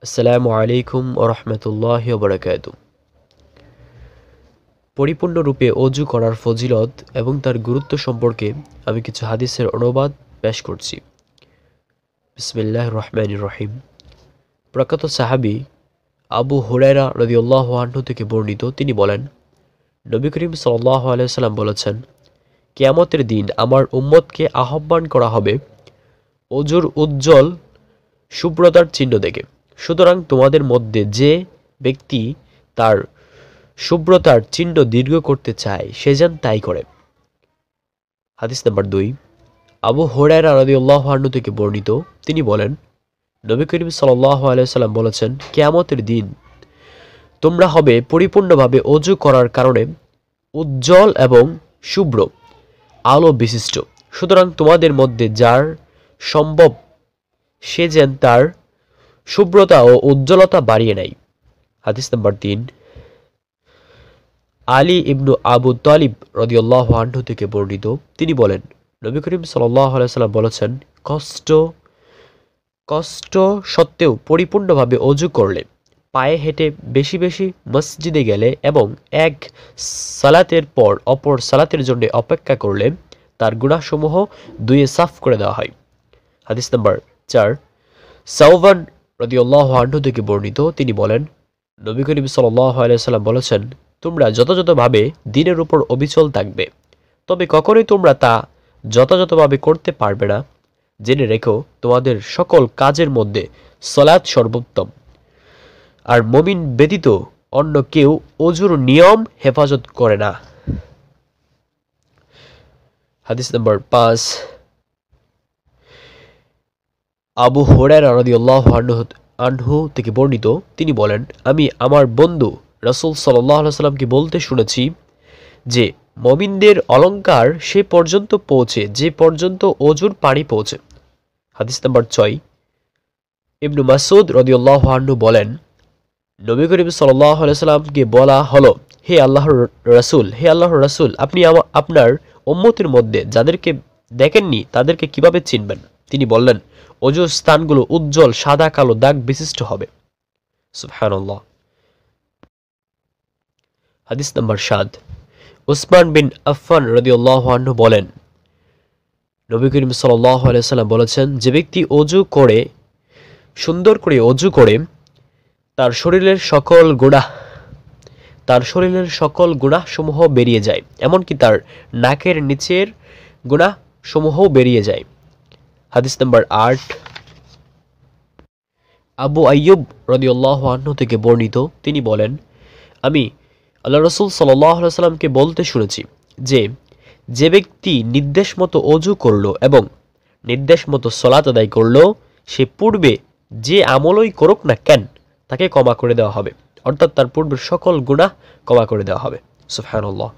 আসসালামু আলাইকুম ওয়া রাহমাতুল্লাহি ওয়া বারাকাতুহু। পরিপূর্ণরূপে ওযু করার ফজিলত এবং তার গুরুত্ব সম্পর্কে আমি কিছু হাদিসের অনুবাদ পেশ করছি। বিসমিল্লাহির রহমানির রহিম। প্রখ্যাত সাহাবী আবু হুরায়রা রাদিয়াল্লাহু আনহু থেকে বর্ণিত, তিনি বলেন, নবী করিম সাল্লাল্লাহু আলাইহি ওয়াসাল্লাম বলেছেন, কিয়ামতের দিন আমার উম্মতকে আহ্বান করা হবে ওযুর উজ্জ্বল শুভ্রতার চিহ্ন দেখে। সুতরাং তোমাদের মধ্যে যে ব্যক্তি তার শুভ্রতার চিহ্ন দীর্ঘ করতে চায় সে যেন তাই করে। হাদিস নাম্বার 2, আবু হুরায়রা রাদিয়াল্লাহু আনহু থেকে বর্ণিত, তিনি বলেন, নবী করিম সাল্লাল্লাহু আলাইহি ওয়াসাল্লাম বলেছেন, কিয়ামতের দিন তোমরা হবে পরিপূর্ণভাবে ওযু করার কারণে উজ্জ্বল এবং শুভ্র আলো বিশিষ্ট। সুতরাং তোমাদের মধ্যে যার সম্ভব সে যেন তার শুভ্রতা ও উজ্জ্বলতা বাড়িয়ে নেয়। হাদিস নাম্বার 3, আলী ইবনু আবু তালিব রাদিয়াল্লাহু আনহু থেকে বর্ণিত, তিনি বলেন, নবী করিম সাল্লাল্লাহু আলাইহি ওয়াসাল্লাম বলেছেন, কষ্ট সত্ত্বেও পরিপূর্ণভাবে ওযু করলে, পায়ে হেঁটে বেশি বেশি মসজিদে গেলে এবং এক সালাতের পর অপর সালাতের জন্য অপেক্ষা করলে তার গুনাহসমূহ ধুয়ে সাফ করে দেওয়া হয়। হাদিস নাম্বার 4, সাওবান রাদিয়াল্লাহু আনহু থেকে বর্ণিত, তিনি বলেন, নবী করিম সাল্লাল্লাহু আলাইহি ওয়াসাল্লাম বলেছেন, তোমরা যথাযথভাবে দ্বীনের উপর অবিচল থাকবে, তবে কখনোই তোমরা তা যথাযথভাবে করতে পারবে না। জেনে রেখো, তোমাদের সকল কাজের মধ্যে সালাত সর্বোত্তম, আর মুমিন ব্যতীত অন্য কেউ ওযুর নিয়ম হেফাজত করে না। হাদিস নাম্বার 5, আবু হুরায়রা রাদিয়াল্লাহু আনহু থেকে বর্ণিত, তিনি বলেন, আমি আমার বন্ধু রাসূল সাল্লাল্লাহু আলাইহি ওয়াসাল্লামকে বলতে শুনেছি যে মুমিনদের অলংকার সে পর্যন্ত পৌঁছে যে পর্যন্ত ওযুর পানি পৌঁছে। হাদিস নাম্বার 6, ইবনু মাসউদ রাদিয়াল্লাহু আনহু বলেন, নবী করিম সাল্লাল্লাহু আলাইহি ওয়াসাল্লামকে বলা হলো, হে আল্লাহর রাসূল, আপনি আপনার উম্মতের মধ্যে যাদেরকে দেখেননি তাদেরকে কিভাবে চিনবেন? তিনি বললেন, ওযুর স্থানগুলো উজ্জ্বল সাদা কালো দাগ বিশিষ্ট হবে। সুবহানাল্লাহ। হাদিস নাম্বার 7, উসমান বিন আফফান রাদিয়াল্লাহু আনহু বলেন, নবী করিম সাল্লাল্লাহু আলাইহি ওয়াসাল্লাম বলেছেন, যে ব্যক্তি সুন্দর করে ওযু করে তার শরীরের সকল গুনাহসমূহ বেরিয়ে যায়, এমনকি তার নাকের নিচের গুনাহসমূহও বেরিয়ে যায়। হাদিস নাম্বার 8, আবু আইয়ুব রাদিয়াল্লাহু আনহু থেকে বর্ণিত, তিনি বলেন, আমি আল্লাহ রাসূল সাল্লাল্লাহু আলাইহি ওয়াসাল্লামকে বলতে শুনেছি যে ব্যক্তি নির্দেশ মতো ওযু করল এবং নির্দেশ মতো সালাত আদায় করল, সে পূর্বে যে আমলই করুক না কেন তাকে ক্ষমা করে দেওয়া হবে, অর্থাৎ তার পূর্বের সকল গুনাহ ক্ষমা করে দেওয়া হবে। সুবহানাল্লাহ।